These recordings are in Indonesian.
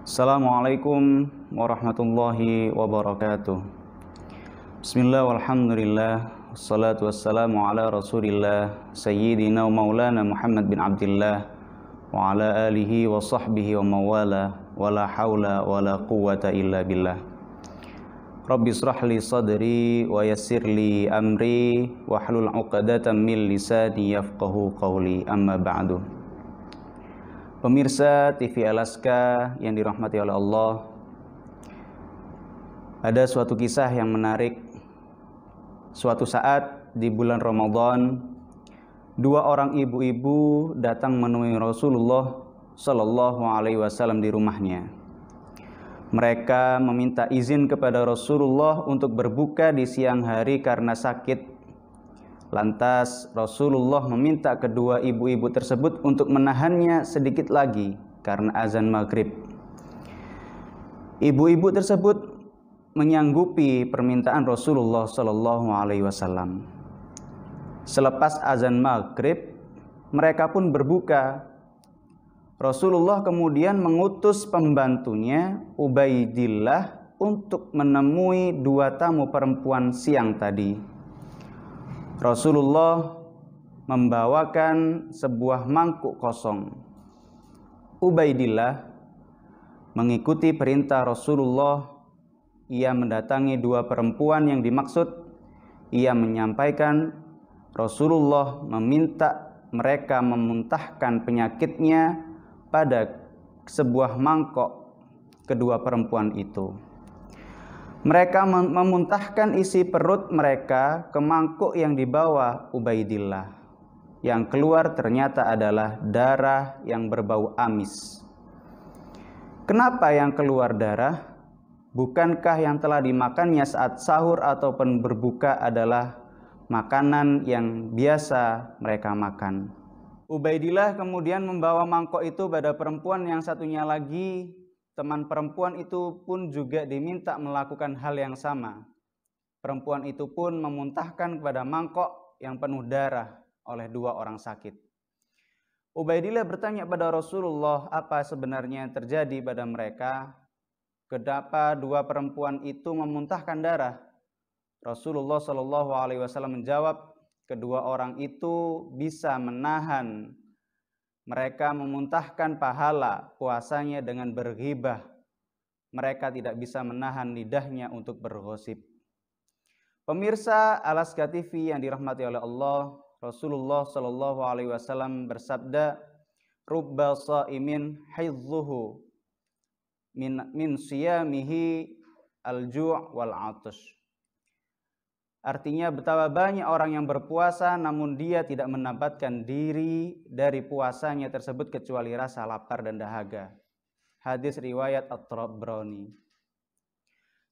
Assalamualaikum warahmatullahi wabarakatuh. Bismillah walhamdulillah wassalatu wassalamu ala rasulillah sayyidina wa maulana Muhammad bin Abdillah wa ala alihi wa sahbihi wa mawala wa la hawla wa la quwwata illa billah. Rabbi israh li sadri wa yassir li amri wa hlul 'uqdatam min lisani yafqahu qawli, amma ba'du. Pemirsa TV Alaska yang dirahmati oleh Allah, ada suatu kisah yang menarik. Suatu saat di bulan Ramadan, dua orang ibu-ibu datang menemui Rasulullah Shallallahu Alaihi Wasallam di rumahnya. Mereka meminta izin kepada Rasulullah untuk berbuka di siang hari karena sakit. Lantas Rasulullah meminta kedua ibu-ibu tersebut untuk menahannya sedikit lagi karena azan maghrib. Ibu-ibu tersebut menyanggupi permintaan Rasulullah Shallallahu Alaihi Wasallam. Selepas azan maghrib, mereka pun berbuka. Rasulullah kemudian mengutus pembantunya Ubaidillah untuk menemui dua tamu perempuan siang tadi. Rasulullah membawakan sebuah mangkuk kosong. Ubaidillah mengikuti perintah Rasulullah. Ia mendatangi dua perempuan yang dimaksud. Ia menyampaikan Rasulullah meminta mereka memuntahkan penyakitnya pada sebuah mangkok kedua perempuan itu. Mereka memuntahkan isi perut mereka ke mangkuk yang dibawa Ubaidillah. Yang keluar ternyata adalah darah yang berbau amis. Kenapa yang keluar darah? Bukankah yang telah dimakannya saat sahur ataupun berbuka adalah makanan yang biasa mereka makan? Ubaidillah kemudian membawa mangkok itu pada perempuan yang satunya lagi. Teman perempuan itu pun juga diminta melakukan hal yang sama. Perempuan itu pun memuntahkan kepada mangkok yang penuh darah oleh dua orang sakit. Ubaidillah bertanya pada Rasulullah apa sebenarnya yang terjadi pada mereka. Kenapa dua perempuan itu memuntahkan darah? Rasulullah Shallallahu Alaihi Wasallam menjawab, kedua orang itu bisa menahan. Mereka memuntahkan pahala puasanya dengan berghibah. Mereka tidak bisa menahan lidahnya untuk bergosip. Pemirsa Alaska TV yang dirahmati oleh Allah, Rasulullah Shallallahu Alaihi Wasallam bersabda, "Rubba shaimin haidzuhu min siyamihi al-ju' wal 'atash." Artinya betapa banyak orang yang berpuasa namun dia tidak mendapatkan diri dari puasanya tersebut kecuali rasa lapar dan dahaga. Hadis riwayat At-Tabrani.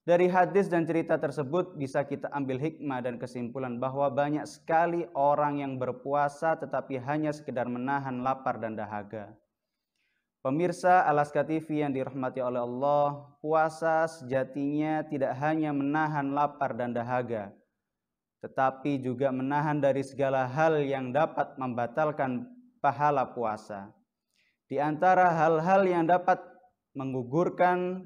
Dari hadis dan cerita tersebut bisa kita ambil hikmah dan kesimpulan bahwa banyak sekali orang yang berpuasa tetapi hanya sekedar menahan lapar dan dahaga. Pemirsa Alaska TV yang dirahmati oleh Allah, puasa sejatinya tidak hanya menahan lapar dan dahaga, tetapi juga menahan dari segala hal yang dapat membatalkan pahala puasa. Di antara hal-hal yang dapat menggugurkan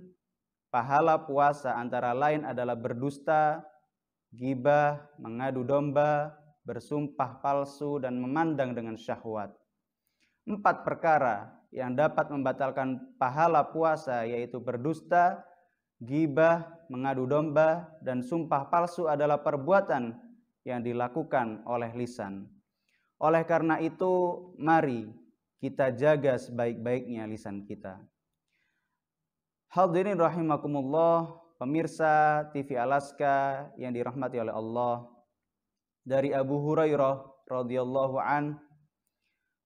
pahala puasa antara lain adalah berdusta, ghibah, mengadu domba, bersumpah palsu, dan memandang dengan syahwat. 4 perkara yang dapat membatalkan pahala puasa yaitu berdusta, ghibah, mengadu domba, dan sumpah palsu adalah perbuatan yang dilakukan oleh lisan. Oleh karena itu, mari kita jaga sebaik-baiknya lisan kita. Hadirin rahimakumullah, pemirsa TV Alaska yang dirahmati oleh Allah. Dari Abu Hurairah radhiyallahu an,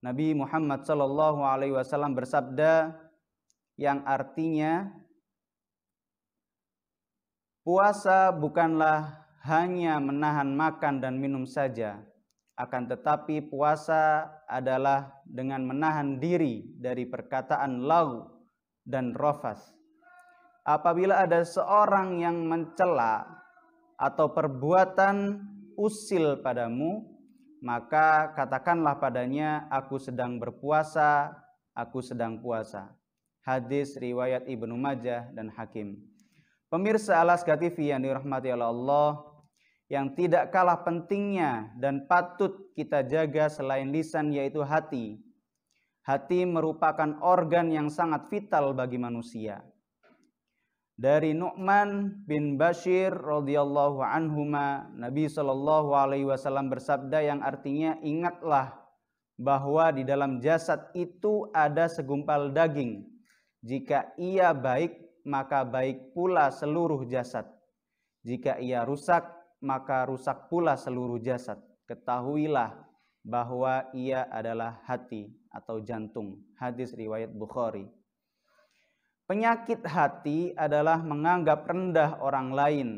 Nabi Muhammad sallallahu alaihi wasallam bersabda yang artinya, puasa bukanlah hanya menahan makan dan minum saja, akan tetapi puasa adalah dengan menahan diri dari perkataan laghu dan rafas. Apabila ada seorang yang mencela atau perbuatan usil padamu, maka katakanlah padanya, aku sedang berpuasa, aku sedang puasa. Hadis riwayat Ibnu Majah dan Hakim. Pemirsa Alaska TV yang dirahmati oleh Allah, yang tidak kalah pentingnya dan patut kita jaga selain lisan yaitu hati. Hati merupakan organ yang sangat vital bagi manusia. Dari Nu'man bin Bashir radhiyallahu anhuma, Nabi sallallahu alaihi wasallam bersabda yang artinya, ingatlah bahwa di dalam jasad itu ada segumpal daging. Jika ia baik, maka baik pula seluruh jasad. Jika ia rusak, maka rusak pula seluruh jasad. Ketahuilah bahwa ia adalah hati atau jantung. Hadis riwayat Bukhari. Penyakit hati adalah menganggap rendah orang lain,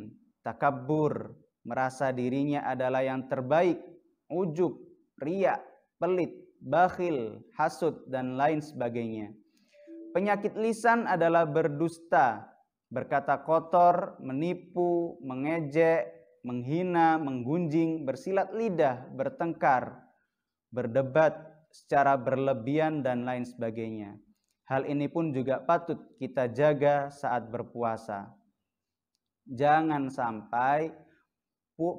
takabur, merasa dirinya adalah yang terbaik, ujub, riya, pelit, bakhil, hasud, dan lain sebagainya. Penyakit lisan adalah berdusta, berkata kotor, menipu, mengejek, menghina, menggunjing, bersilat lidah, bertengkar, berdebat secara berlebihan, dan lain sebagainya. Hal ini pun juga patut kita jaga saat berpuasa. Jangan sampai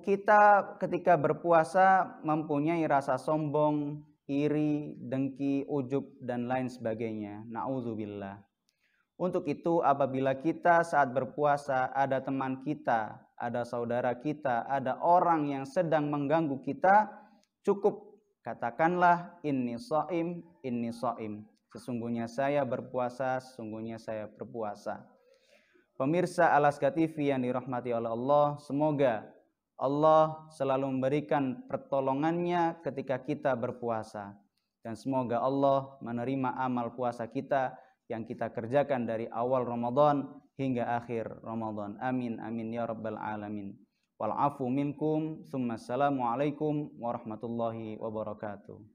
kita ketika berpuasa mempunyai rasa sombong, iri, dengki, ujub, dan lain sebagainya. Na'udzubillah. Untuk itu apabila kita saat berpuasa ada teman kita, ada saudara kita, ada orang yang sedang mengganggu kita, cukup katakanlah inni shaim, inni shaim. Sesungguhnya saya berpuasa, sesungguhnya saya berpuasa. Pemirsa Alaska TV yang dirahmati oleh Allah, semoga Allah selalu memberikan pertolongannya ketika kita berpuasa. Dan semoga Allah menerima amal puasa kita yang kita kerjakan dari awal Ramadan hingga akhir Ramadan. Amin, amin ya rabbal alamin. Wal afu minkum, tsumma assalamu alaikum warahmatullahi wabarakatuh.